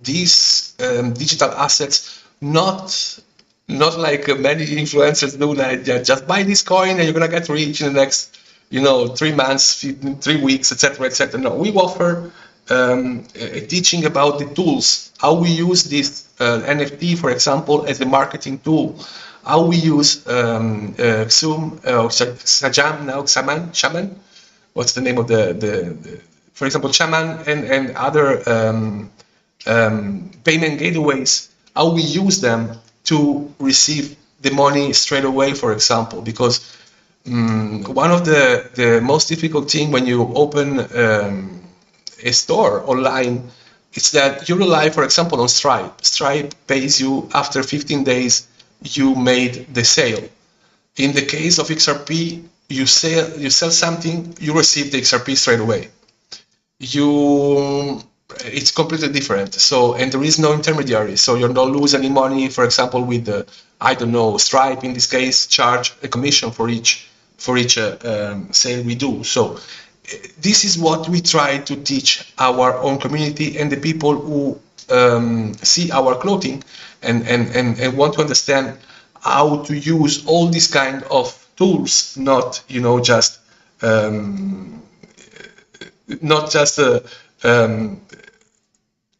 these digital assets, not like many influencers do, that just buy this coin and you're gonna get rich in the next, 3 months, 3 weeks, etc., etc. No, we offer a teaching about the tools, how we use this NFT, for example, as a marketing tool, how we use Zoom or Shaman, what's the name of the for example, Shaman and other payment gateways, how we use them to receive the money straight away, for example, because one of the most difficult thing when you open a store online is that you rely, for example, on Stripe. Stripe pays you after 15 days you made the sale. In the case of XRP, you sell something, you receive the XRP straight away. It's completely different. So, and there is no intermediary. So you don't lose any money. For example, with the, I don't know, Stripe in this case, charge a commission for each sale we do. So this is what we try to teach our own community and the people who see our clothing and want to understand how to use all these kind of tools, not just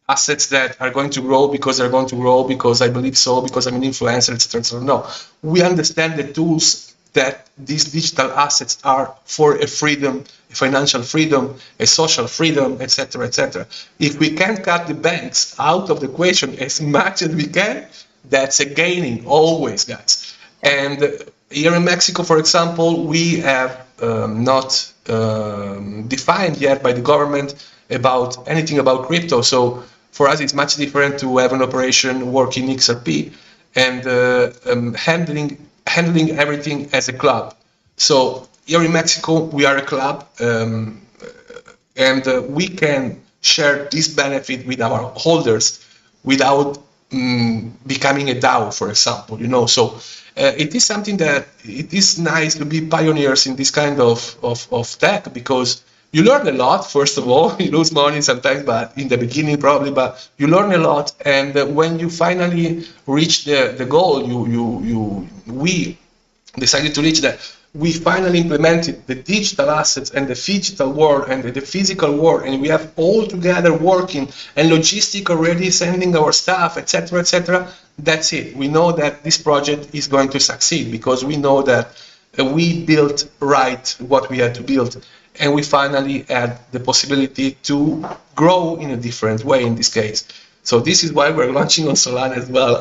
assets that are going to grow because they're going to grow because I believe so, because I'm an influencer, etc. No, we understand the tools that these digital assets are for a freedom, a financial freedom, a social freedom, etc., etc. If we can cut the banks out of the equation as much as we can, that's a gaining always, guys. And here in Mexico, for example, we have not defined yet by the government about anything about crypto. So for us, it's much different to have an operation working XRP and handling everything as a club. So here in Mexico, we are a club, and we can share this benefit with our holders without becoming a DAO, for example. So it is something that it is nice to be pioneers in this kind of tech, because you learn a lot. First of all, you lose money sometimes, but in the beginning probably, but you learn a lot. And when you finally reach the goal, we decided to reach that. We finally implemented the digital assets and the physical world and the physical world, and we have all together working and logistic already sending our stuff, etc., etc. That's it. We know that this project is going to succeed because we know that we built right what we had to build, and we finally had the possibility to grow in a different way in this case. So this is why we're launching on Solana as well.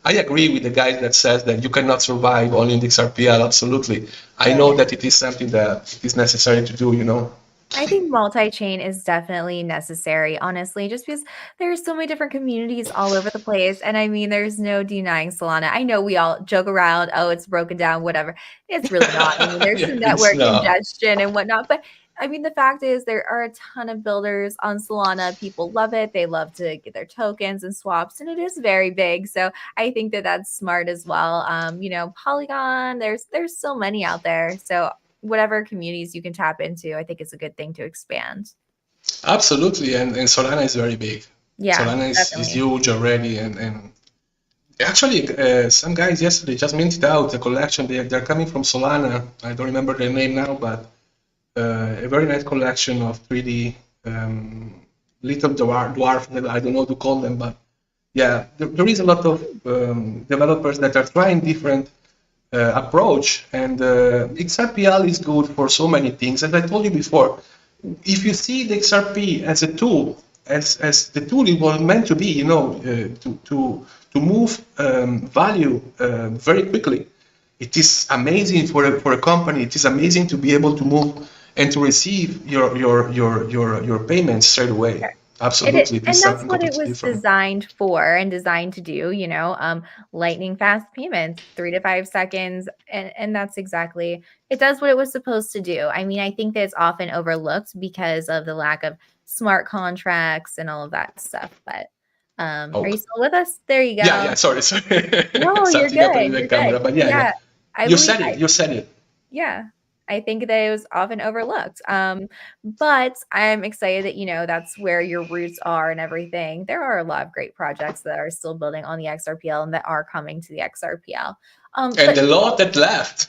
I agree with the guy that says that you cannot survive only in the XRPL. Absolutely. I know that it is something that is necessary to do. I think multi-chain is definitely necessary, honestly, just because there's so many different communities all over the place. And I mean, there's no denying Solana. I know we all joke around, oh, it's broken down, whatever. It's really not. I mean, there's Yeah, some it's network not. congestion and whatnot. But I mean, the fact is there are a ton of builders on Solana. People love it. They love to get their tokens and swaps, and it is very big. So I think that that's smart as well. Polygon, there's so many out there. So whatever communities you can tap into, I think is a good thing to expand. Absolutely. And Solana is very big. Yeah, Solana is definitely. huge already. And actually, some guys yesterday just minted out a collection. They're coming from Solana. I don't remember their name now, but a very nice collection of 3D little dwarf, I don't know to call them, but yeah, there is a lot of developers that are trying different approach, and XRPL is good for so many things. As I told you before, if you see the XRP as a tool, as the tool it was meant to be, to move value very quickly, it is amazing for a company. It is amazing to be able to move and to receive your payments straight away. Absolutely, it And is that's something what it completely was different. designed for and designed to do, lightning fast payments, 3 to 5 seconds. And that's exactly, it does what it was supposed to do. I mean, I think that it's often overlooked because of the lack of smart contracts and all of that stuff. But are Oh, you still with us? There you yeah, go. yeah. Sorry, No, you're something happened good. with the You're good. camera, but yeah, yeah. Yeah. I You believe said it. You said it. yeah, I think that it was often overlooked. But I'm excited that, that's where your roots are and everything. There are a lot of great projects that are still building on the XRPL and that are coming to the XRPL. And But the lot that left.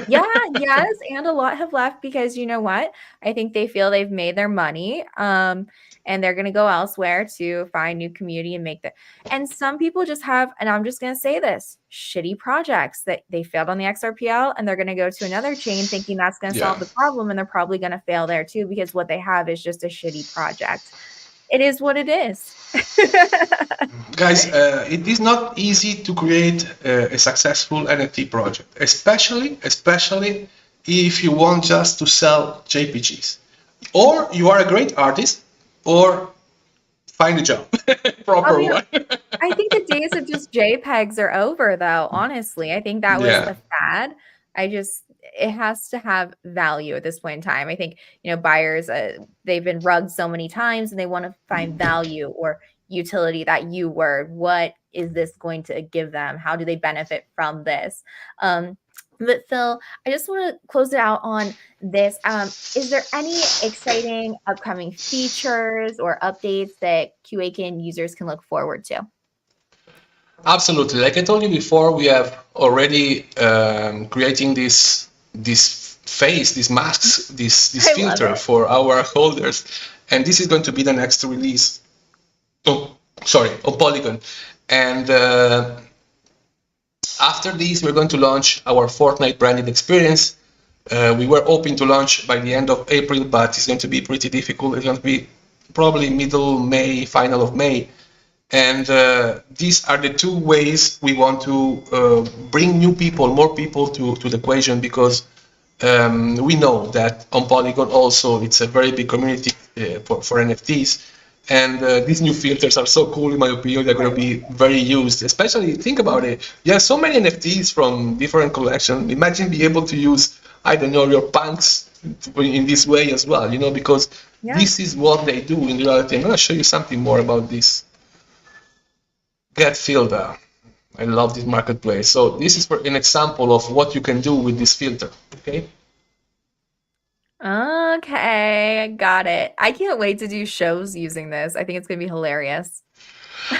Yeah, yes, and a lot have left because you know what? I think they feel they've made their money, and they're gonna go elsewhere to find new community and make that. And some people just have, and I'm just gonna say this, shitty projects that they failed on the XRPL and they're gonna go to another chain thinking that's gonna Yeah. solve the problem, and they're probably gonna fail there too because what they have is just a shitty project. It is what it is. Guys, it is not easy to create a successful NFT project, especially if you want just to sell JPGs, or you are a great artist, or find a job, I proper mean, one. I think the days of just JPEGs are over, though, honestly. I think that was Yeah. a fad. It has to have value at this point in time. I think, buyers, they've been rugged so many times and they want to find value or utility, that U word. What is this going to give them? How do they benefit from this? But Phil, I just want to close it out on this. Is there any exciting upcoming features or updates that QWAKEN users can look forward to? Absolutely. Like I told you before, we have already creating this face, these masks, this I love filter it. for our holders, and this is going to be the next release. Oh, sorry, on Polygon, and after this, we're going to launch our Fortnite branded experience. We were hoping to launch by the end of April, but it's going to be pretty difficult. It's going to be probably middle May, final of May. And these are the two ways we want to bring new people, more people to the equation, because we know that on Polygon also it's a very big community for NFTs. And these new filters are so cool, in my opinion. They're going to be very used. Especially, think about it. You have so many NFTs from different collections. Imagine being able to use, I don't know, your punks in this way as well, because Yeah. this is what they do in reality. I'm going to show you something more about this. Get filter. I love this marketplace. So this is an example of what you can do with this filter. Okay. Okay, I got it. I can't wait to do shows using this. I think it's gonna be hilarious.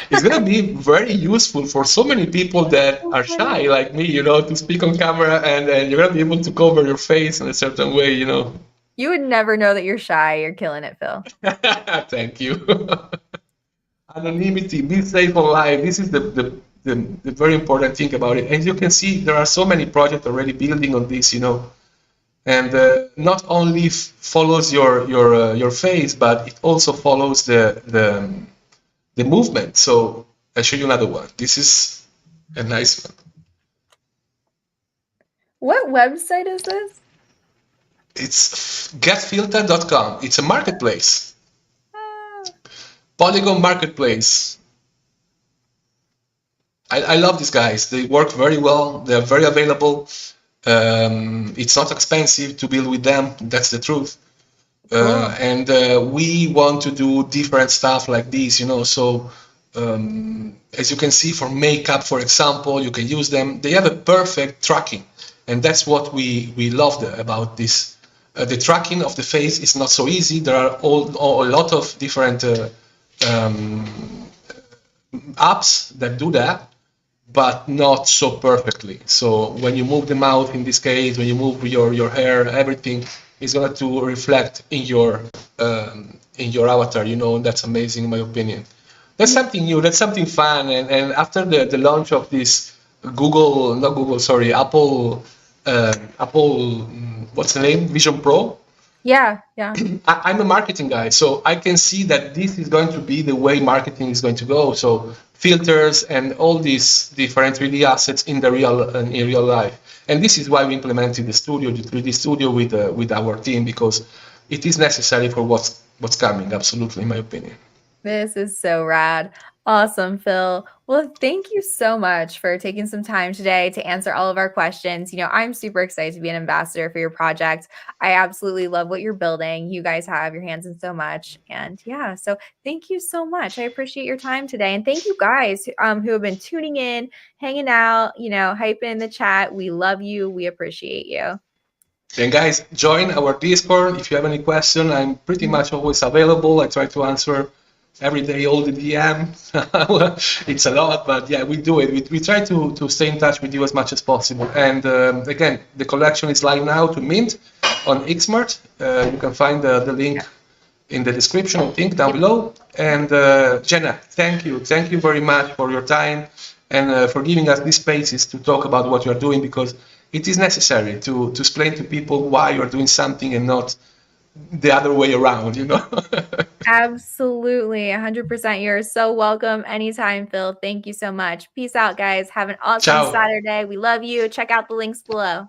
It's gonna be very useful for so many people That's that so are funny. shy, like me, to speak on camera, and you're gonna be able to cover your face in a certain way. You would never know that you're shy. You're killing it, Phil. Thank you. Anonymity, be safe online. This is the very important thing about it. And you can see there are so many projects already building on this. And not only follows your face, but it also follows the movement. So I'll show you another one. This is a nice one. What website is this? It's getfilter.com. It's a marketplace. Ah, Polygon marketplace. I love these guys. They work very well. They're very available. It's not expensive to build with them. That's the truth. cool. And we want to do different stuff like this. So as you can see, for makeup, for example, you can use them. They have a perfect tracking, and that's what we loved about this. The tracking of the face is not so easy. There are a lot of different um, apps that do that, but not so perfectly. So when you move the mouth, in this case, when you move your hair, everything is going to reflect in your avatar. And that's amazing in my opinion. That's something new. That's something fun. And after the launch of this not Google, sorry, Apple, what's the name? Vision Pro. Yeah, yeah. I'm a marketing guy, so I can see that this is going to be the way marketing is going to go. So filters and all these different 3D assets in real life, and this is why we implemented the 3D studio with our team, because it is necessary for what's coming. Absolutely, in my opinion. This is so rad. Awesome, Phil. Well, thank you so much for taking some time today to answer all of our questions. I'm super excited to be an ambassador for your project. I absolutely love what you're building. You guys have your hands in so much. And yeah, so thank you so much. I appreciate your time today. And thank you guys who have been tuning in, hanging out, hyping in the chat. We love you. We appreciate you. And guys, join our Discord if you have any question. I'm pretty Mhm. much always available. I try to answer every day, all the DMs. It's a lot, but yeah, we do it. We try to stay in touch with you as much as possible. And again, the collection is live now to mint on Xmart. You can find the link in the description, I think, down below. And Jenna, thank you. Thank you very much for your time and for giving us these spaces to talk about what you're doing, because it is necessary to explain to people why you're doing something and not the other way around, you know? Absolutely. 100%. You're so welcome anytime, Phil. Thank you so much. Peace out, guys. Have an awesome Ciao. Saturday. We love you. Check out the links below.